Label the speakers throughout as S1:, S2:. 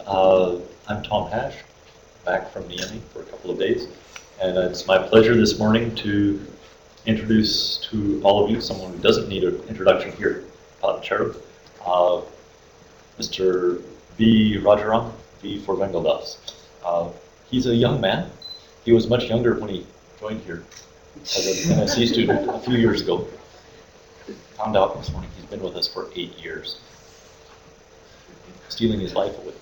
S1: I'm Tom Hash, back from Niemi for a couple of days, and it's my pleasure this morning to introduce to all of you someone who doesn't need an introduction here, Charu, Mr. V Rajaram, V for Bengaldas. He's a young man. He was much younger when he joined here as an MSc student a few years ago. Found out this morning he's been with us for 8 years. Stealing his life away.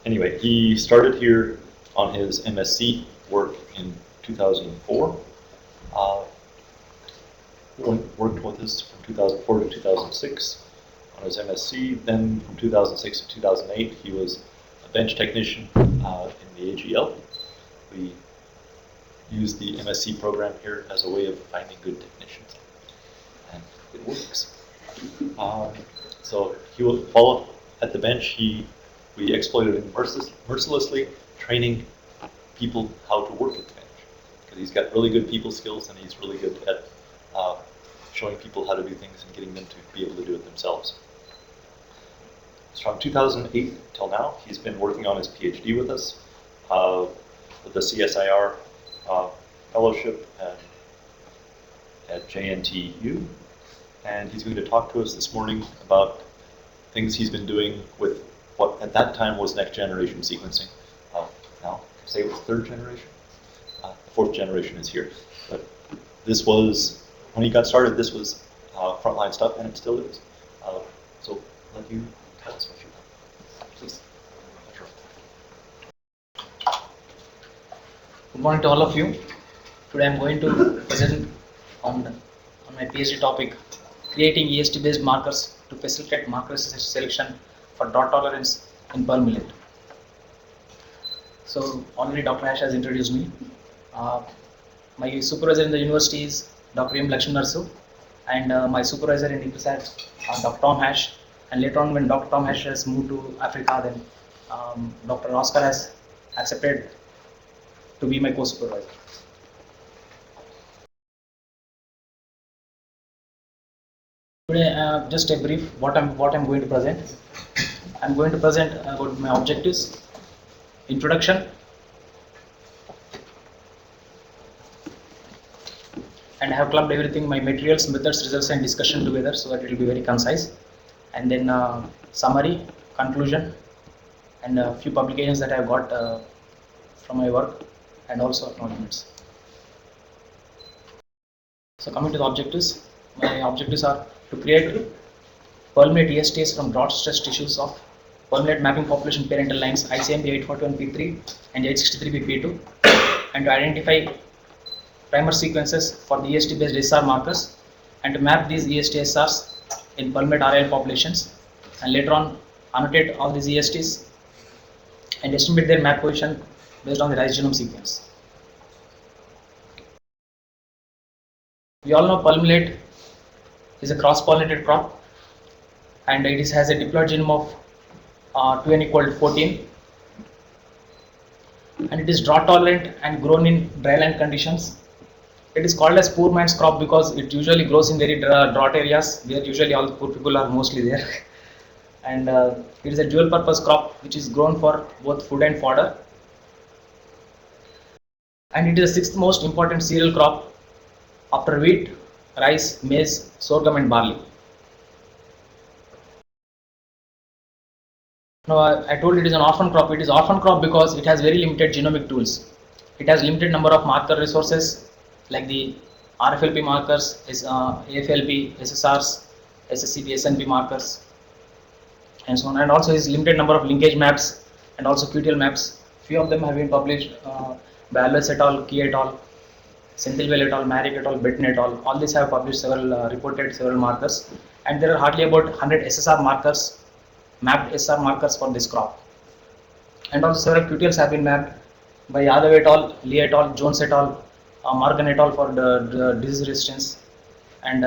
S1: Anyway, he started here on his MSc work in 2004. Worked with us from 2004 to 2006 on his MSc. Then from 2006 to 2008, he was a bench technician in the AGL. We use the MSc program here as a way of finding good technicians, and it works. So he will follow at the bench. We exploited him mercilessly, training people how to work at the bench, because he's got really good people skills and he's really good at showing people how to do things and getting them to be able to do it themselves. So from 2008 till now, he's been working on his PhD with us, with the CSIR fellowship at JNTU, and he's going to talk to us this morning about things he's been doing with what at that time was next generation sequencing. Now, say it was third generation? The fourth generation is here. But this was, when he got started, this was frontline stuff, and it still is. So let you tell us what you know. Please.
S2: Good morning to all of you. Today I'm going to present on my PhD topic, creating EST-based markers to facilitate marker selection for drought tolerance in pearl millet. So already Dr. Ash has introduced me. My supervisor in the university is Dr. M. Lakshman Narasu, and my supervisor in ICRISAT, Dr. Tom Hash. And later on, when Dr. Tom Hash has moved to Africa, then Dr. Oscar has accepted to be my co-supervisor. Today, just a brief what I'm going to present. I'm going to present about my objectives, introduction, and I have clubbed everything, my materials, methods, results, and discussion together, so that it will be very concise. And then summary, conclusion, and a few publications that I have got from my work, and also acknowledgements. So coming to the objectives, my objectives are to create pearl millet ESTs from drought stress tissues of pearl millet mapping population parental lines ICMB 841P3 and 863P2, and to identify primer sequences for the EST-based SR markers, and to map these EST SRs in pearl millet RL populations, and later on annotate all these ESTs and estimate their map position based on the rice genome sequence. We all know pearl millet is a cross-pollinated crop, and it has a diploid genome of 2n equal to 14, and it is drought tolerant and grown in dry land conditions. It is called as poor man's crop because it usually grows in very drought areas where usually all the poor people are mostly there. And it is a dual purpose crop which is grown for both food and fodder, and it is the 6th most important cereal crop after wheat, rice, maize, sorghum, and barley. Now, I told it is an orphan crop. It is orphan crop because it has very limited genomic tools. It has limited number of marker resources like the RFLP markers, AFLP, SSRs, SSCP, SNP markers, and so on. And also is limited number of linkage maps and also QTL maps. Few of them have been published by Alves et al., Key et al., Senthilwell et al., Marek et al., Bentley et al. All these have published several, reported several markers, and there are hardly about 100 SSR markers, mapped SR markers for this crop. And also several QTLs have been mapped by Yadav et al., Lee et al., Jones et al., Morgan et al. For the disease resistance, and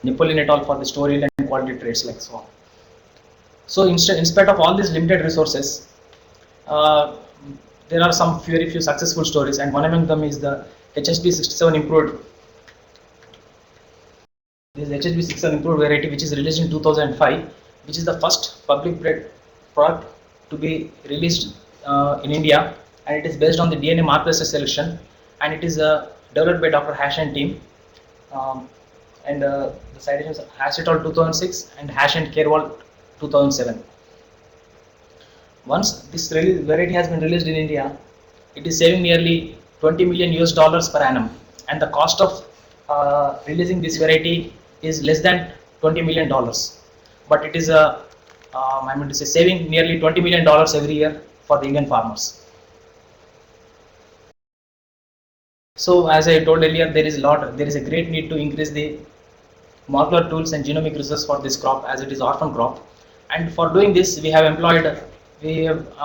S2: Napoleon et al. For the story and quality traits, like so on. So in spite of all these limited resources, there are some very few successful stories, and one among them is the HHB67 improved. This HHB67 improved variety, which is released in 2005, which is the first public product to be released in India, and it is based on the DNA marker selection, and it is developed by Dr. Hash and team. And the citations are Hash et al. 2006 and Hash and Kerwal 2007. Once this variety has been released in India, it is saving nearly 20 million US dollars per annum, and the cost of releasing this variety is less than 20 million dollars. But it is saving nearly 20 million dollars every year for the Indian farmers. So as I told earlier, there is a great need to increase the molecular tools and genomic research for this crop, as it is orphan crop. And for doing this, we have employed next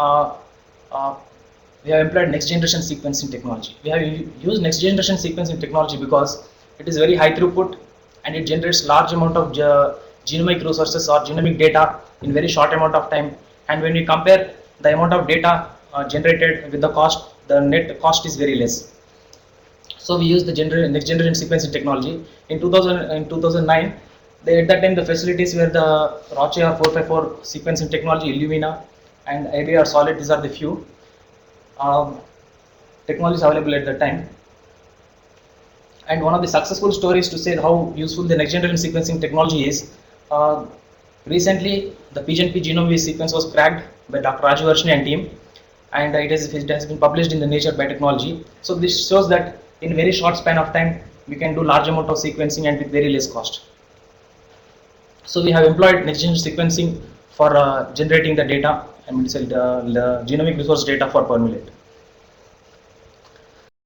S2: generation sequencing technology. We have used next generation sequencing technology because it is very high throughput and it generates large amount of genomic resources or genomic data in very short amount of time. And when we compare the amount of data generated with the cost, the net cost is very less. So we use the next generation sequencing technology. In 2009, at that time the facilities were the loci or 454 sequencing technology, Illumina, and IBR Solid. These are the few technologies available at that time. And one of the successful stories to say how useful the next generation sequencing technology is, recently the PGNP genome sequence was cracked by Dr. Rajavarshini and team, and it has been published in the Nature Biotechnology. So this shows that in very short span of time we can do large amount of sequencing and with very less cost. So we have employed next generation sequencing for generating the data, the genomic resource data for per millet.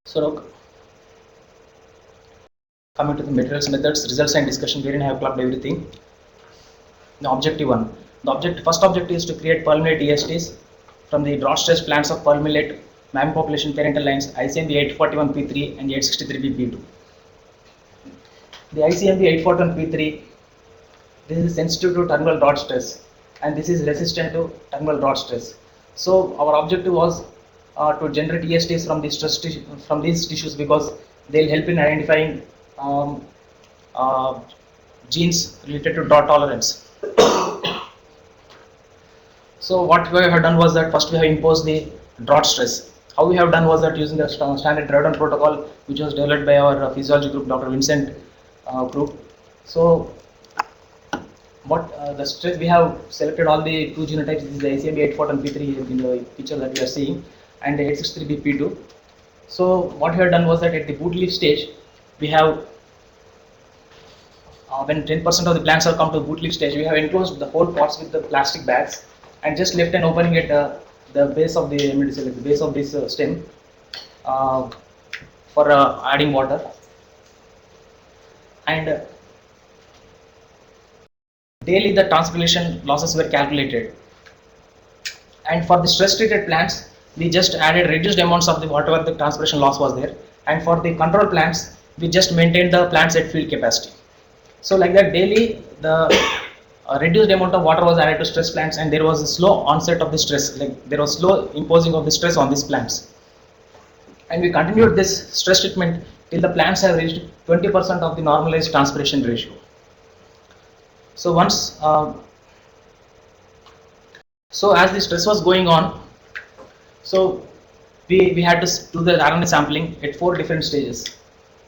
S2: So coming to the materials, methods, results and discussion, wherein I have clubbed everything. The objective one. The first objective is to create pearl millet ESTs from the drought stress plants of pearl millet mammary population parental lines ICMB 841P3 and 863P2. The ICMB 841P3, this is sensitive to terminal drought stress, and this is resistant to terminal drought stress. So our objective was to generate ESTs from these tissues because they will help in identifying genes related to drought tolerance. So what we have done was that first we have imposed the drought stress. How we have done was that using the standard drawdown protocol, which was developed by our physiology group, Dr. Vincent group. So what the stress, we have selected all the two genotypes. This is the ICMB 841P3 in the picture that we are seeing, and the 863P2. So what we have done was that at the boot leaf stage, we have when 10% of the plants have come to boot leaf stage, we have enclosed the whole pots with the plastic bags and just left an opening at the base of this stem for adding water. And daily the transpiration losses were calculated. And for the stress treated plants, we just added reduced amounts of the whatever the transpiration loss was there. And for the control plants, we just maintained the plants at field capacity. So like that, daily the reduced amount of water was added to stress plants, and there was a slow onset of the stress, like there was slow imposing of the stress on these plants. And we continued this stress treatment till the plants have reached 20% of the normalized transpiration ratio. So once, so as the stress was going on, so we had to do the RNA sampling at 4 different stages.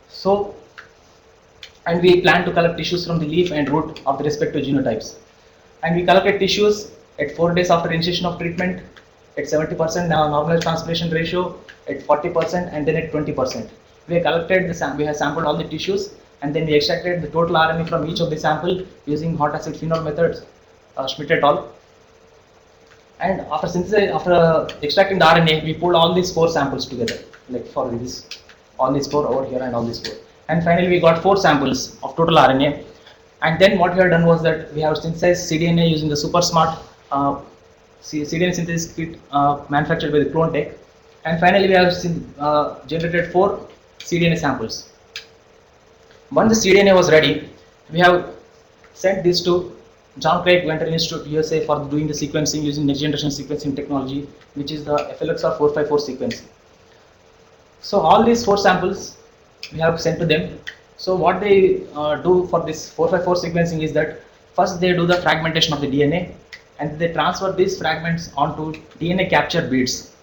S2: So, and we plan to collect tissues from the leaf and root of the respective genotypes. And we collected tissues at 4 days after initiation of treatment, at 70% normalized transpiration ratio, at 40%, and then at 20%. We have collected we have sampled all the tissues, and then we extracted the total RNA from each of the sample using hot acid phenol methods, Schmidt et al. And after extracting the RNA, we pulled all these 4 samples together, like for this, all these 4 over here and all these 4. And finally we got 4 samples of total RNA. And then what we have done was that we have synthesized cDNA using the super smart cDNA synthesis kit manufactured by the Clone Tech. And finally we have generated 4 cDNA samples. Once the cDNA was ready, we have sent this to John Craig Venter Institute, USA, for doing the sequencing using next generation sequencing technology, which is the FLXR 454 sequencing. So all these 4 samples we have sent to them. So what they do for this 454 sequencing is that First they do the fragmentation of the DNA and they transfer these fragments onto DNA capture beads.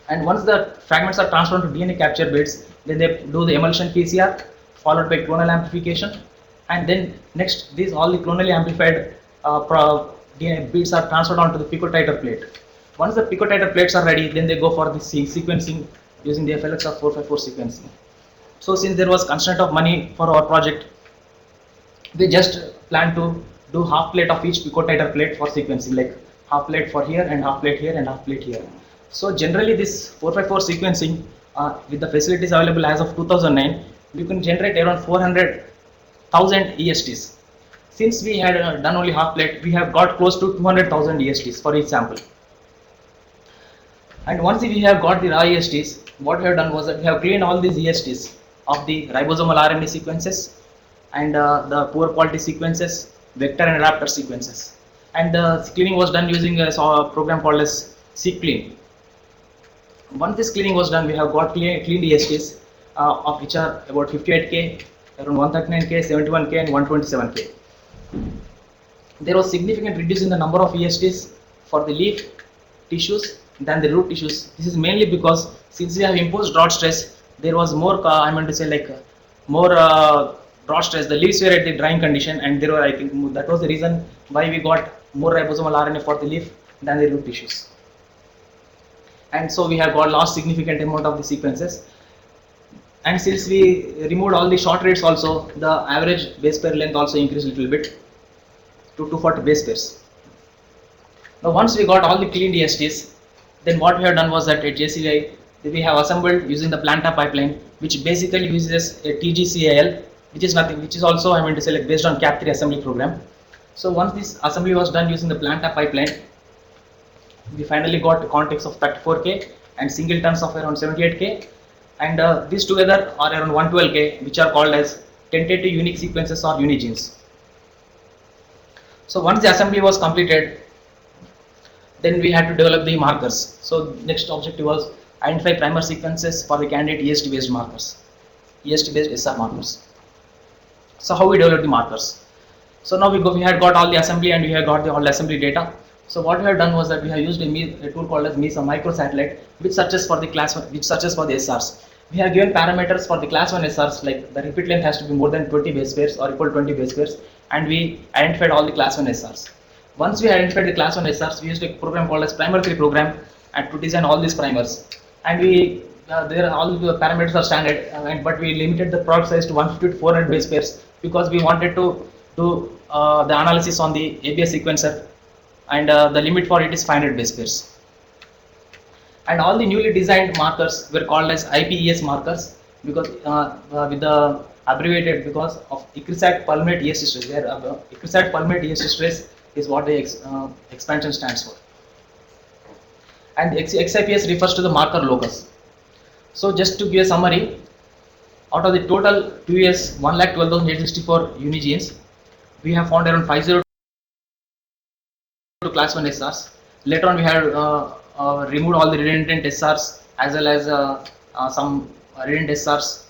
S2: And once the fragments are transferred to DNA capture beads, then they do the emulsion PCR followed by clonal amplification, and then next these all the clonally amplified DNA beads are transferred onto the picotiter plate. Once the picotiter plates are ready, then they go for the sequencing using the FLX of 454 sequencing. So since there was constraint of money for our project, we just plan to do half plate of each picotiter plate for sequencing, like half plate for here and half plate here and half plate here. So generally this 454 sequencing with the facilities available as of 2009, you can generate around 400,000 ESTs. Since we had done only half plate, we have got close to 200,000 ESTs for each sample. And once we have got the raw ESTs, what we have done was that we have cleaned all these ESTs of the ribosomal RNA sequences and the poor quality sequences, vector and adapter sequences. And the cleaning was done using a program called as seqclean. Once this cleaning was done, we have got cleaned ESTs of which are about 58K, around 139K, 71K and 127K. There was significant reduction in the number of ESTs for the leaf tissues than the root tissues. This is mainly because since we have imposed drought stress, there was more more drought stress. The leaves were at the drying condition, and there were, I think that was the reason why we got more ribosomal RNA for the leaf than the root tissues. And so we have got lost significant amount of the sequences. And since we removed all the short rates also, the average base pair length also increased a little bit to 240 base pairs. Now once we got all the cleaned ESTs, then what we have done was that at JCVI we have assembled using the Planta pipeline, which basically uses a TGCAL, which is nothing, which is also based on Cap3 assembly program. So once this assembly was done using the Planta pipeline, we finally got a context of 34K and singletons of around 78K, and these together are around 112K, which are called as tentative unique sequences or Unigenes. So once the assembly was completed, then we had to develop the markers. So next objective was identify primer sequences for the candidate EST-based markers, EST-based SR markers. So how we develop the markers? So now we had got all the assembly and we have got all the assembly data. So what we have done was that we have used a tool called as MESA microsatellite, which searches for the class 1, which searches for the SRs. We have given parameters for the class 1 SRs, like the repeat length has to be more than 20 base pairs or equal to 20 base pairs, and we identified all the class 1 SRs. Once we identified the class 1 SRs, we used a program called as primer 3 program and to design all these primers. And we there all the parameters are standard, but we limited the product size to 150 to 400 base pairs because we wanted to do the analysis on the ABS sequencer, and the limit for it is 500 base pairs. And all the newly designed markers were called as IPES markers because with the abbreviated because of ICRISAT polymorphic EST stress. Where ICRISAT polymorphic EST stress is what the expansion stands for. And XIPS refers to the marker locus. So just to give a summary, out of the total TUS 1,12,864 Unigenes, we have found around 50 to class 1 SRs. Later on we had removed all the redundant SRs as well as some redundant SRs,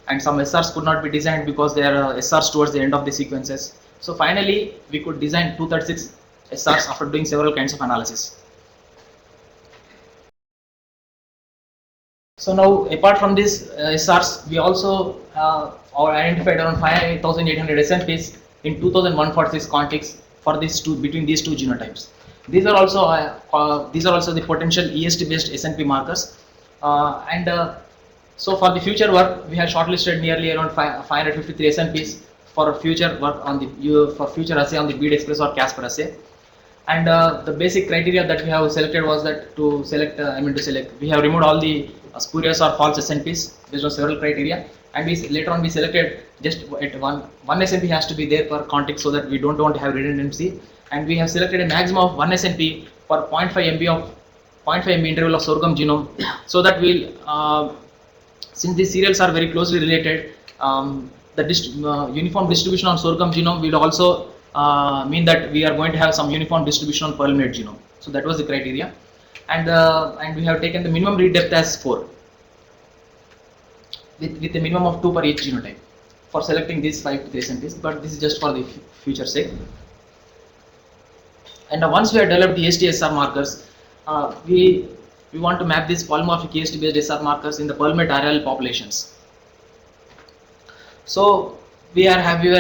S2: and some SRs could not be designed because they are SRs towards the end of the sequences. So finally we could design 236 SRs after doing several kinds of analysis. So now apart from these SRs, we also identified around 5,800 SNPs in 2,146 contigs for these two, between these two genotypes. These are also the potential EST-based SNP markers, so for the future work, we have shortlisted nearly around 553 SNPs for future work on the future assay on the Bead Express or Casper assay. And the basic criteria that we have selected was that we have removed all the spurious or false SNPs based on several criteria, and later on we selected just at one SNP has to be there per context so that we don't want to have redundancy, and we have selected a maximum of 1 SNP for 0.5 MB interval of sorghum genome, so that we'll since these cereals are very closely related, the uniform distribution on sorghum genome will also mean that we are going to have some uniform distribution on pearl millet genome. So that was the criteria, and we have taken the minimum read depth as 4 with a minimum of 2 per each genotype. for selecting these 5 recipes, but this is just for the future sake. And once we have developed the EST-SR markers, we want to map these polymorphic EST-based SR markers in the palmate RL populations. So we are having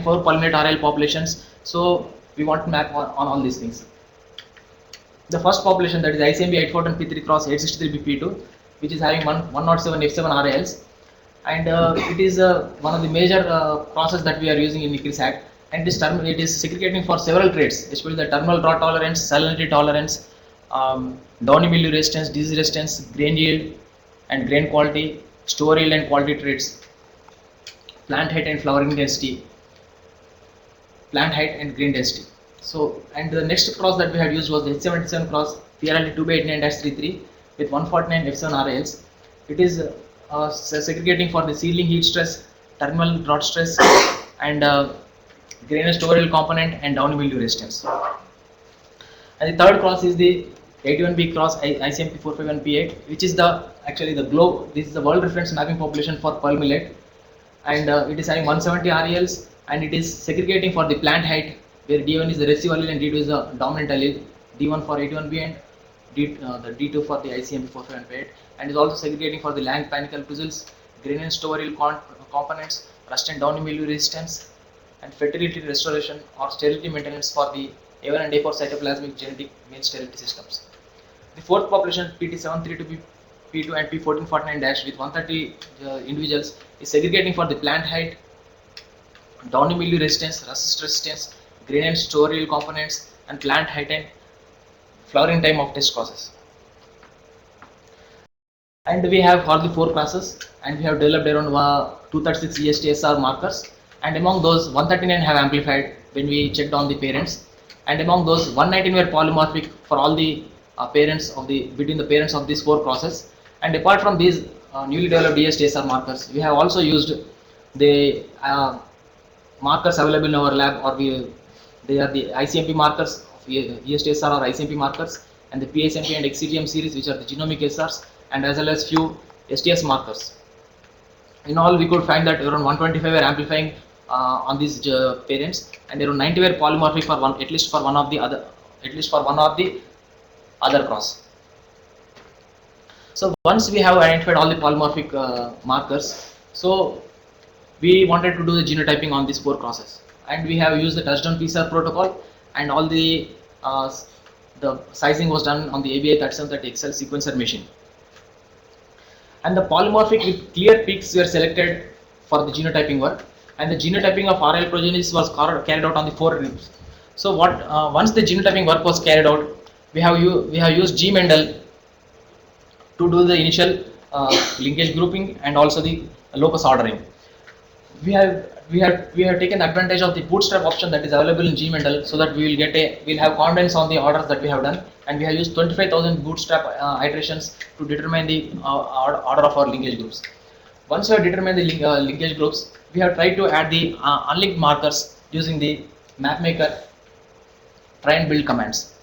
S2: 4 palmate RL populations. So we want to map on all these things. The first population, that is ICMB 814P3 cross 863BP2, which is having 107 F7 RALs, and it is one of the major process that we are using in ICRISAT, and it is segregating for several traits, especially the terminal drought tolerance, salinity tolerance, downy mildew resistance, disease resistance, grain yield and grain quality, store yield and quality traits, plant height and flowering density, plant height and grain density. So, and the next cross that we had used was the H77 cross PRLD 2x89-33 with 149 F7 RALs. It is segregating for the seedling heat stress, terminal drought stress, and grain and store yield component and downy mildew resistance. And the third cross is the 81B cross ICMP 451P8, which is actually the globe. This is the world reference mapping population for pearl millet, and it is having 170 RALs, and it is segregating for the plant height, where D1 is the recessive allele and D2 is the dominant allele, D1 for 81B and the D2 for the ICMP 451P8, and is also segregating for the lang panicle bristles, grain and store yield components, rust and downy mildew resistance, and fertility restoration or sterility maintenance for the A1 and A4 cytoplasmic genetic male sterility systems. The fourth population, PT732P2 and P1449- with 130 individuals, is segregating for the plant height, downy mildew resistance, rust resistance, grain and store yield components, and plant height and flowering time of test causes. And we have all the 4 classes, and we have developed around 236 EST-SR markers, and among those 139 have amplified when we checked on the parents, and among those 119 were polymorphic for all the parents of between the parents of these 4 crosses. And apart from these newly developed EST-SR markers, we have also used the markers available in our lab, or they are the ICMP markers of EST-SR or ICMP markers, and the PSMP and XCGM series, which are the genomic SRs, and as well as few STS markers. In all, we could find that around 125 were amplifying on these parents, and around 90 were polymorphic for at least for one of the other cross. So once we have identified all the polymorphic markers, so we wanted to do the genotyping on these 4 crosses, and we have used the Touch-down PCR protocol, and all the sizing was done on the ABI 3730 Excel sequencer machine. And the polymorphic with clear peaks were selected for the genotyping work, and the genotyping of RL progenies was carried out on the 4 ribs. So once the genotyping work was carried out, we have used G Mendel to do the initial linkage grouping and also the locus ordering. We have taken advantage of the bootstrap option that is available in G Mendel, so that we'll have confidence on the orders that we have done, and we have used 25,000 bootstrap iterations to determine the order of our linkage groups. Once we have determined the linkage groups, we have tried to add the unlinked markers using the mapmaker try and build commands.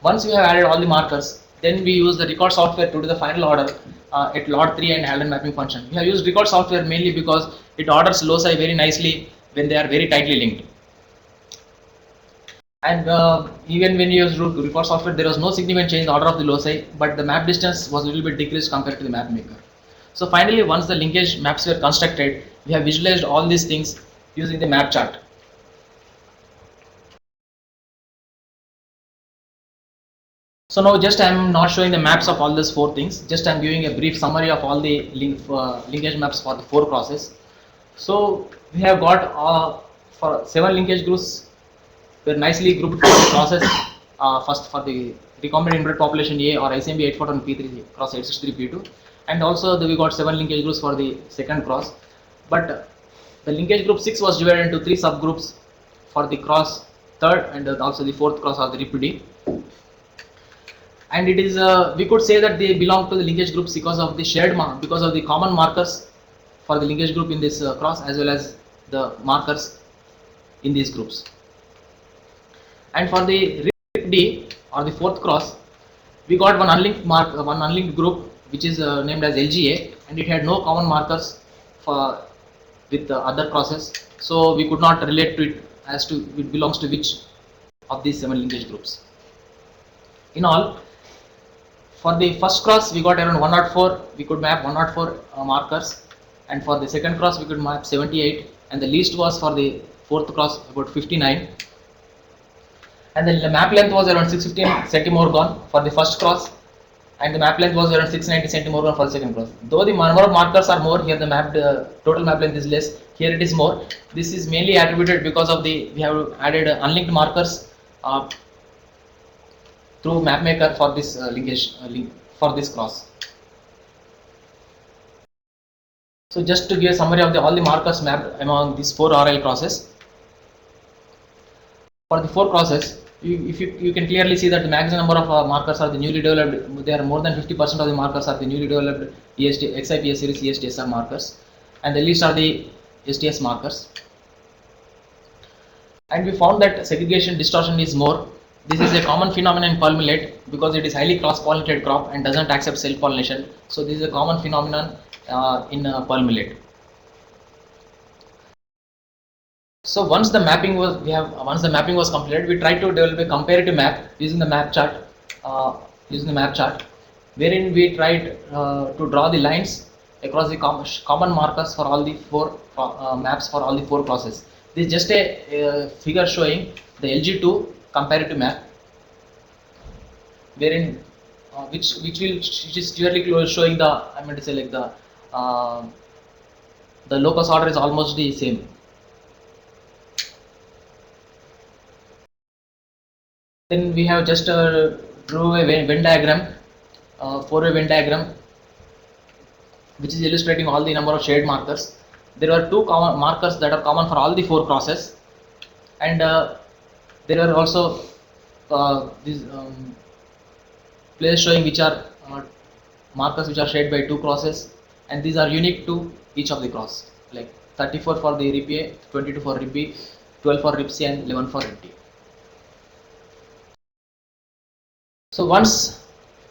S2: Once we have added all the markers, then we use the record software to do the final order at LOD3 and Halden mapping function. We have used record software mainly because it orders loci very nicely when they are very tightly linked. And even when you use record software, there was no significant change in the order of the loci, but the map distance was a little bit decreased compared to the map maker. So finally, once the linkage maps were constructed, we have visualized all these things using the map chart. So now just I am not showing the maps of all these 4 things, just I am giving a brief summary of all the linkage maps for the 4 crosses. So we have got for 7 linkage groups were nicely grouped for the crosses. First for the recombinant inbred population A or ICMB 814P3 cross 863P2, and also we got 7 linkage groups for the second cross. But the linkage group 6 was divided into 3 subgroups for the cross third and also the 4th cross of the repudy. And it is we could say that they belong to the linkage groups because of the because of the common markers for the linkage group in this cross, as well as the markers in these groups. And for the repudy or the 4th cross, we got one unlinked group which is named as LGA, and it had no common markers with the other crosses, so we could not relate to it as to it belongs to which of these 7 linkage groups. In all, for the first cross we got around 104, we could map 104 markers, and for the second cross we could map 78, and the least was for the fourth cross about 59, and the map length was around 615 centimorgon for the first cross, and the map length was around 690 centimorgon for the second cross. Though the number of markers are more, here the total map length is less, here it is more. This is mainly attributed because of we have added unlinked markers through mapmaker for this linkage for this cross. So just to give a summary of all the markers mapped among these 4 RL crosses. For the 4 crosses, you can clearly see that the maximum number of markers are the newly developed. There are more than 50% of the markers are the newly developed XIPS series ESTSR markers, and the least are the STS markers. And we found that segregation distortion is more. This is a common phenomenon in palm millet because it is highly cross-pollinated crop and doesn't accept self-pollination. So this is a common phenomenon in palm millet. So once the mapping was completed, we tried to develop a comparative map using the map chart, wherein we tried to draw the lines across the common markers for all the 4 maps for all the 4 crosses. This is just a figure showing the LG2 comparative map, wherein which is clearly showing the the locus order is almost the same. Then we have just drew a Venn diagram, 4-way Venn diagram, which is illustrating all the number of shaded markers. There are 2 common markers that are common for all the 4 crosses, and there are also these places showing which are markers which are shaded by 2 crosses, and these are unique to each of the cross, like 34 for the rib A, 22 for rib B, 12 for rib C, and 11 for rib D. So once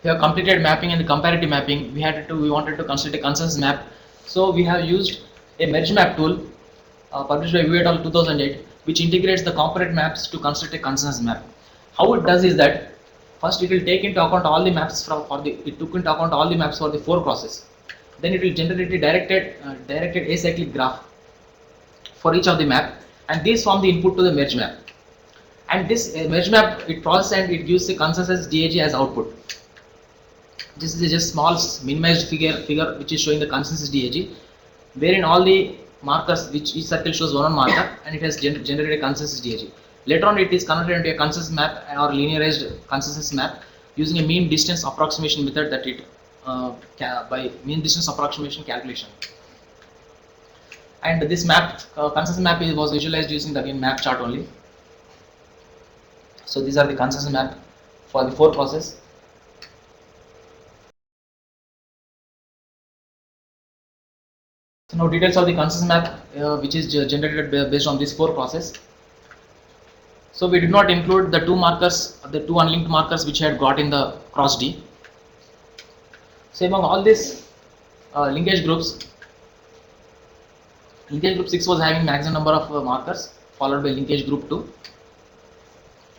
S2: we have completed mapping and the comparative mapping, we wanted to construct a consensus map. So we have used a merge map tool published by V Rajaram 2008, which integrates the component maps to construct a consensus map. How it does is that first it will take into account all the maps for the 4 crosses. Then it will generate a directed acyclic graph for each of the map, and these form the input to the merge map. And this merge map it processes and it gives the consensus DAG as output. This is just small minimized figure which is showing the consensus DAG, wherein all the markers, which each circle shows one marker, and it has generated a consensus DAG. Later on it is converted into a consensus map or linearized consensus map using a mean distance approximation method that it by mean distance approximation calculation. And this map consensus map was visualized using the map chart only. So these are the consensus map for the 4 crosses. So now details of the consensus map which is generated based on these 4 crosses. So we did not include the 2 markers, the 2 unlinked markers which had got in the cross D. So among all these linkage groups, linkage group 6 was having maximum number of markers, followed by linkage group 2.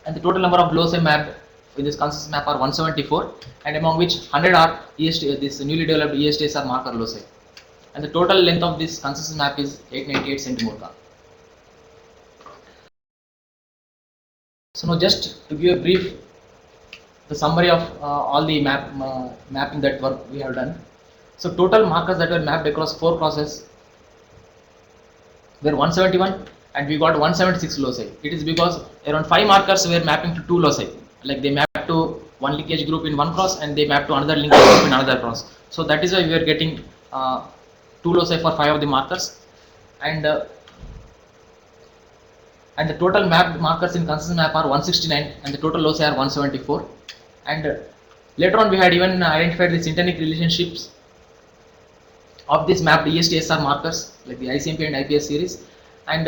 S2: And the total number of loci mapped in this consensus map are 174, and among which 100 are this newly developed ESTSR marker loci. And the total length of this consensus map is 898 centimorgon. So now just to give a brief the summary of all the mapping that work we have done. So total markers that were mapped across 4 crosses were 171, and we got 176 loci. It is because around 5 markers were mapping to 2 loci, like they mapped to one linkage group in one cross and they mapped to another linkage group in another cross. So that is why we are getting 2 loci for 5 of the markers, and the total mapped markers in consensus map are 169, and the total loci are 174. And later on we had even identified the syntenic relationships of these mapped ESTSR markers like the ICMP and IPS series, and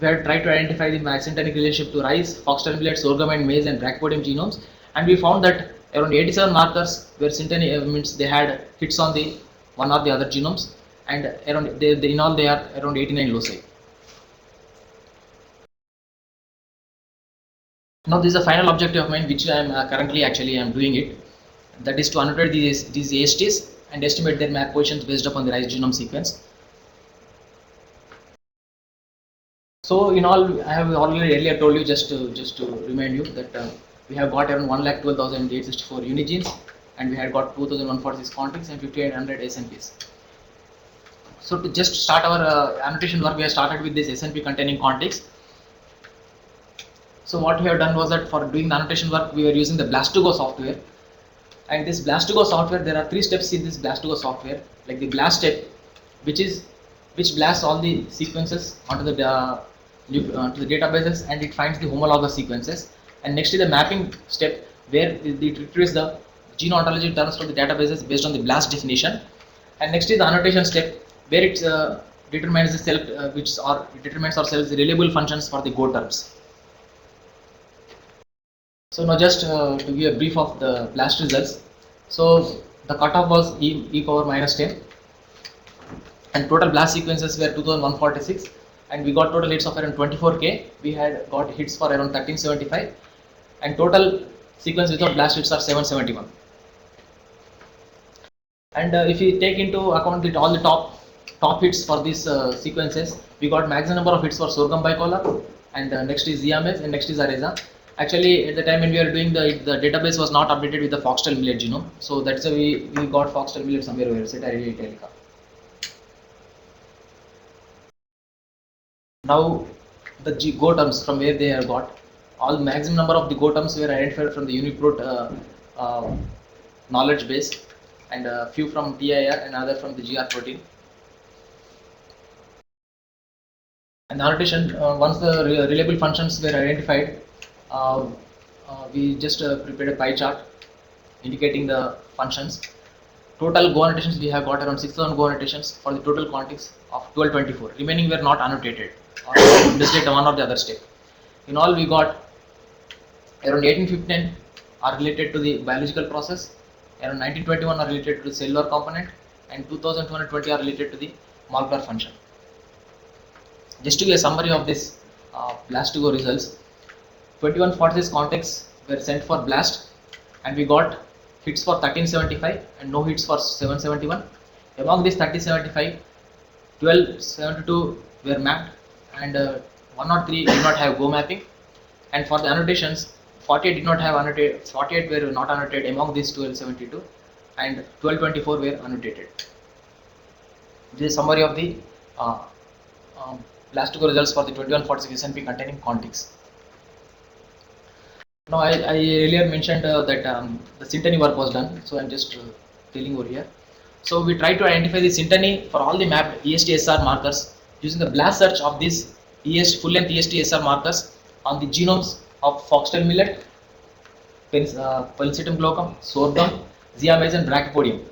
S2: we had tried to identify the syntenic relationship to rice, foxtail millet, sorghum and maize and brachypodium genomes, and we found that around 87 markers were synteny means they had hits on the one or the other genomes, and around in all they are around 89 loci. Now this is the final objective of mine, which I am currently actually I am doing it. That is to annotate these ESTs and estimate their map positions based upon the rice genome sequence. So in all, I have already earlier told you, just to remind you that we have got around 1,12,864 Unigenes, and we had got 2,146 contigs and 5,800 SNPs. So to just start our annotation work, we have started with this SNP containing contigs. So what we have done was that for doing the annotation work, we were using the BLAST2GO software. And this BLAST2GO software, there are 3 steps in this BLAST2GO software, like the BLAST step, which blasts all the sequences onto the to the databases, and it finds the homologous sequences. And next is the mapping step, where it retrieves the gene ontology terms from the databases based on the BLAST definition. And next is the annotation step, where it determines the self, it determines or sells the reliable functions for the Go terms. So now just to give a brief of the BLAST results. So the cutoff was e power minus 10, and total BLAST sequences were 2146, and we got total hits of around 24k. We had got hits for around 1375, and total sequence without BLAST hits are 771. And if we take into account all the top hits for these sequences, we got maximum number of hits for sorghum bicolor, and next is Ziamez, and next is Areza. Actually, at the time when we were doing the database was not updated with the foxtail millet genome, so that's why we got foxtail millet somewhere over Synteny italica. Now the Go terms, from where they are got, all maximum number of the Go terms were identified from the Uniprot knowledge base, and a few from TIR and other from the GR protein. And the annotation, once the reliable functions were identified, we just prepared a pie chart indicating the functions. Total Go annotations, we have got around 6,000 Go annotations for the total contigs of 1224. Remaining were not annotated or listed one or the other step. In all, we got around 1815 are related to the biological process, around 1921 are related to the cellular component, and 2220 are related to the molecular function. Just to give a summary of this BLAST2GO results, 2146 contigs were sent for BLAST, and we got hits for 1375 and no hits for 771. Among these 1375, 1272 were mapped, and 103 did not have Go mapping. And for the annotations, 48 did not have annotated, 48 were not annotated among these 1272, and 1224 were annotated. This is summary of the BLAST2GO results for the 2146 SNP containing contigs. Now I earlier mentioned that the Synteny work was done, so I'm just telling over here. So we tried to identify the Synteny for all the mapped EST-SR markers using the BLAST search of these full-length EST-SR markers on the genomes of foxtail millet, Pennisetum glaucum, sorghum, Ziamez, and brachypodium.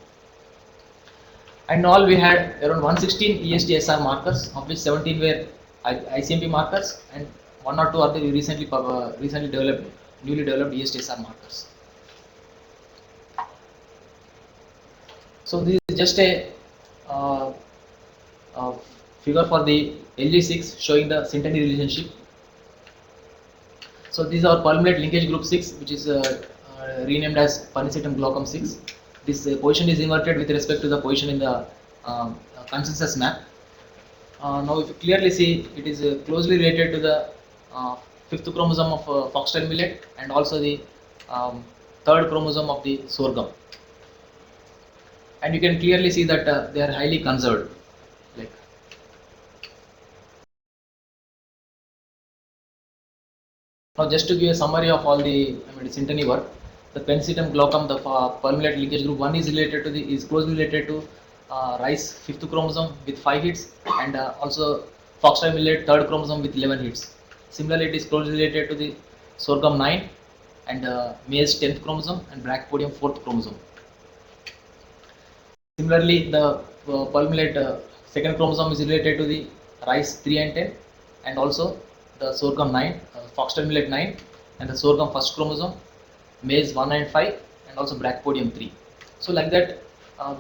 S2: And all we had around 116 EST-SR markers, of which 17 were ICMP markers, and 1 or 2 are the newly developed EST-SR markers. So this is just a figure for the LG6 showing the Synteny relationship. So these are polymorphic linkage group 6, which is renamed as Pennisetum glaucum 6. This position is inverted with respect to the position in the consensus map. Now if you clearly see, it is closely related to the 5th chromosome of foxtail millet, and also the 3rd chromosome of the sorghum. And you can clearly see that they are highly conserved. Now just to give a summary of all the Synteny work, the Pennisetum glaucum, the polymorphic linkage group 1 is closely related to rice 5th chromosome with 5 hits, and also foxtail millet 3rd chromosome with 11 hits. Similarly, it is closely related to the sorghum 9 and maize 10th chromosome and brachypodium 4th chromosome. Similarly, the polymorphic 2nd chromosome is related to the rice 3 and 10, and also the sorghum 9, foxtail millet 9, and the sorghum 1st chromosome, maize 1 and 5, and also brachypodium 3. So like that, I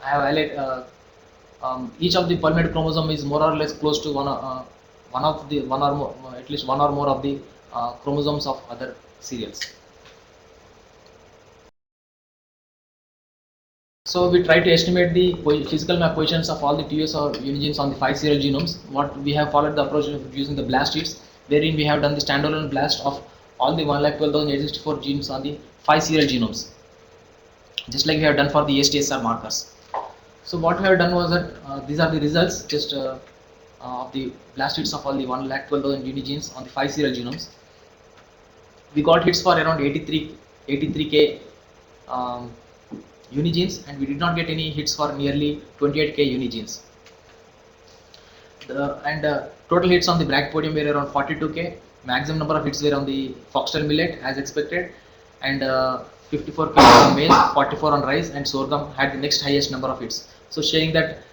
S2: have each of the polymerase chromosome is more or less close to at least one or more of the chromosomes of other serials. So we try to estimate the physical map positions of all the TUS or Unigenes on the 5 serial genomes. What we have followed the approach of using the blast sheets, wherein we have done the standalone blast of all the 1,12,864 genes on the 5 serial genomes, just like we have done for the EST-SR markers. So what we have done was that these are the results just of the blast hits of all the 1,12,000 Unigenes on the 5 serial genomes. We got hits for around 83k Unigenes, and we did not get any hits for nearly 28k Unigenes. Total hits on the brachypodium were around 42k. Maximum number of hits were on the foxtail millet as expected, and 54k on maize, 44 on rice, and sorghum had the next highest number of hits. So showing that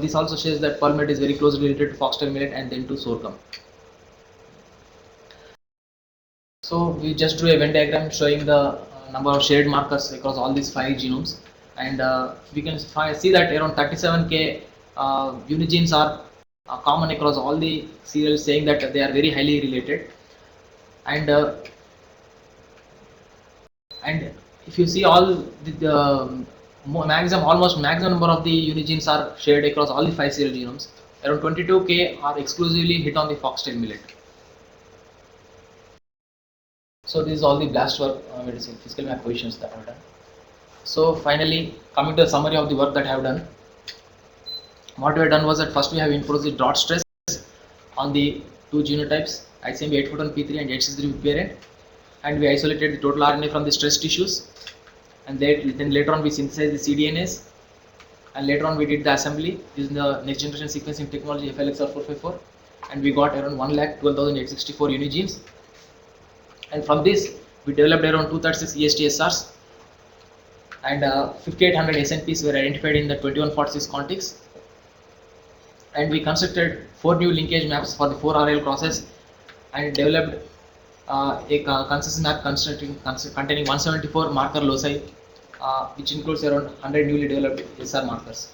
S2: this also shows that pearl millet is very closely related to foxtail millet and then to sorghum. So we just drew a Venn diagram showing the number of shared markers across all these 5 genomes, and we can see that around 37k Unigenes are common across all the serials, saying that they are very highly related. And if you see all the almost maximum number of the Unigenes are shared across all the 5 serial genomes. Around 22k are exclusively hit on the foxtail millet. So this is all the blast work, medicine, physical map positions that I have done. So finally, coming to the summary of the work that I have done. What we have done was that first we have imposed the drought stress on the 2 genotypes, ICMB 841P3 and 863 parent, and we isolated the total RNA from the stress tissues, and then later on we synthesized the cDNAs, and later on we did the assembly using the next generation sequencing technology FLXR454, and we got around 1,12,864 Unigenes. And from this we developed around 236 EST-SRs, and 5800 SNPs were identified in the 2146 contigs, and we constructed 4 new linkage maps for the 4 RL crosses, and developed a consensus map containing 174 marker loci, which includes around 100 newly developed SR markers.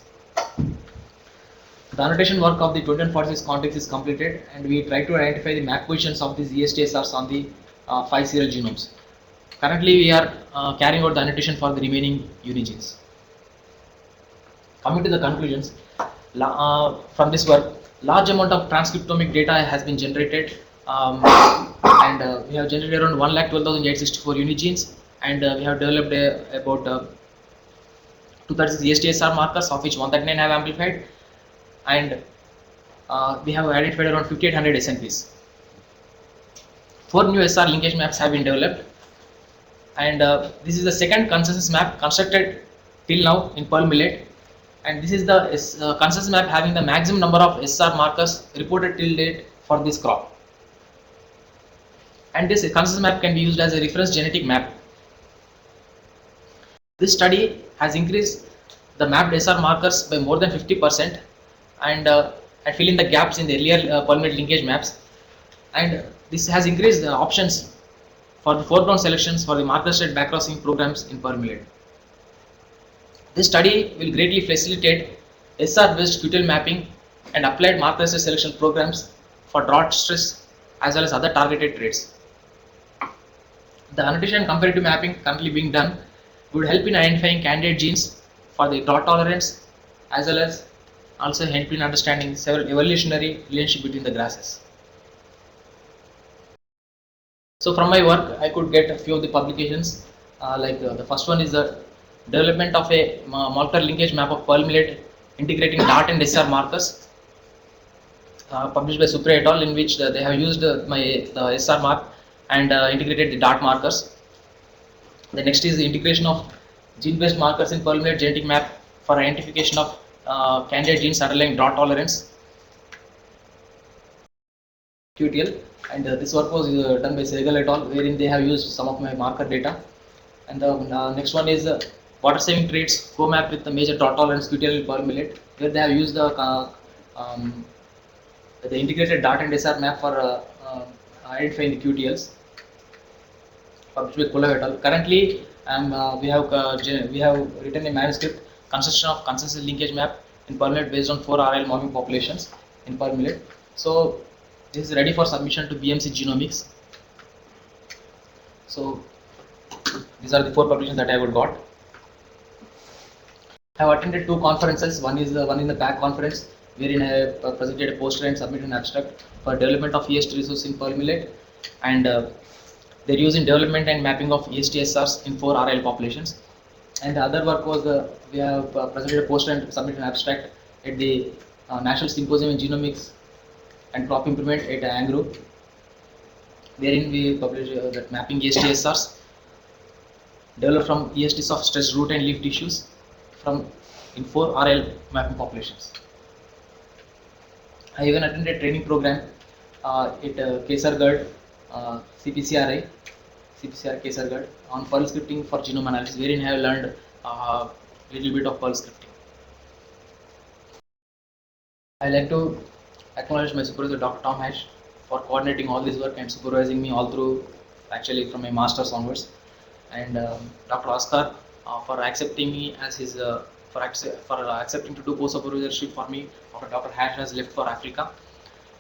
S2: The annotation work of the 2146 contigs is completed, and we try to identify the map positions of these EST-SRs on the 5 serial genomes. Currently we are carrying out the annotation for the remaining Unigenes. Coming to the conclusions, from this work, large amount of transcriptomic data has been generated, and we have generated around 1,12,864 Unigenes, and we have developed about 236 EST-SR markers, of which 139 have amplified, and we have identified around 5800 SNPs. 4 new SR linkage maps have been developed, and this is the second consensus map constructed till now in pearl millet, and this is the consensus map having the maximum number of SR markers reported till date for this crop. And this consensus map can be used as a reference genetic map. This study has increased the mapped SR markers by more than 50%, and fill in the gaps in the earlier pearl millet linkage maps, and this has increased the options for the foreground selections for the marker state backcrossing programs in pearl millet. This study will greatly facilitate SR-based QTL mapping and applied marker state selection programs for drought stress as well as other targeted traits. The annotation and comparative mapping currently being done would help in identifying candidate genes for the drought tolerance, as well as also help in understanding several evolutionary relationship between the grasses. So from my work, I could get a few of the publications, the first one is the development of a molecular linkage map of pearl millet integrating DART and SR markers, published by Supriya et al., in which they have used the SR mark and integrated the DART markers. The next is the integration of gene-based markers in pearl millet genetic map for identification of candidate genes underlying drought tolerance, QTL, and this work was done by Sehgal et al., wherein they have used some of my marker data. And the next one is water saving traits co-map with the major drought tolerance QTL in pearl millet, where they have used the integrated DART and SR map for identifying the QTLs, published by Kula et al. Currently, we have written a manuscript construction of consensus linkage map in per millet based on 4 RL mobbing populations in per millet. So this is ready for submission to BMC Genomics. So these are the 4 publications that I would got. I have attended 2 conferences. One is one in the PAC conference, wherein I presented a poster and submitted an abstract for development of EST resource in per millet, and they're using development and mapping of EST-SRs in 4 RL populations. And the other work was we have presented a poster and submitted an abstract at the National Symposium in Genomics and Crop Improvement at Angro, wherein we published that mapping EST-SRs developed from ESTs of stressed root and leaf tissues in 4 RL mapping populations. I even attended a training program at Kesargarh CPCR Kesargarh on Perl scripting for genome analysis, wherein I have learned a little bit of Perl scripting. I like to acknowledge my supervisor Dr. Tom Hash for coordinating all this work and supervising me all through, actually from my master's onwards, and Dr. Oscar for accepting me as his for accepting to do co-supervisorship for me after Dr. Hash has left for Africa.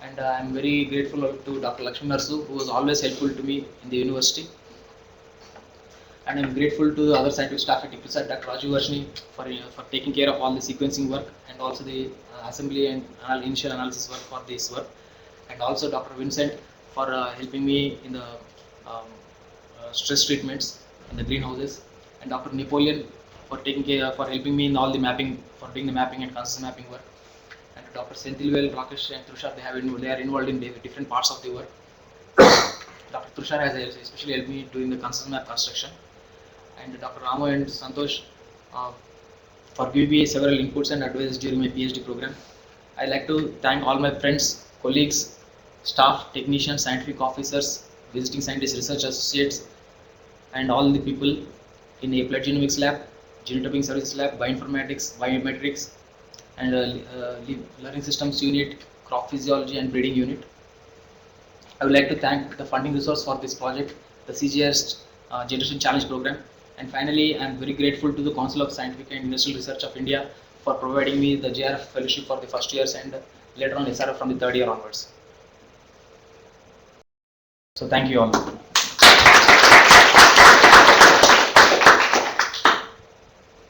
S2: And I am very grateful to Dr. Lakshmi Narsu, who was always helpful to me in the university. And I am grateful to the other scientific staff at ICRISAT, Dr. Raju Varshni, for taking care of all the sequencing work and also the assembly and initial analysis work for this work. And also Dr. Vincent for helping me in the stress treatments in the greenhouses, and Dr. Napoleon for helping me in all the mapping, for doing the mapping and consensus mapping work. And Dr. Senthilvel, Rakesh and Trushar, they are involved in different parts of the work. Dr. Trushar has especially helped me doing the consensus map construction, and Dr. Ramo and Santosh for giving me several inputs and advice during my PhD program. I like to thank all my friends, colleagues, staff, technicians, scientific officers, visiting scientists, research associates, and all the people in the applied genomics lab, genotyping services lab, bioinformatics, biometrics, and learning systems unit, crop physiology and breeding unit. I would like to thank the funding resource for this project, the CGS Generation Challenge program, and finally I am very grateful to the Council of Scientific and Industrial Research of India for providing me the JRF fellowship for the first years and later on SRF from the third year onwards. So thank you all.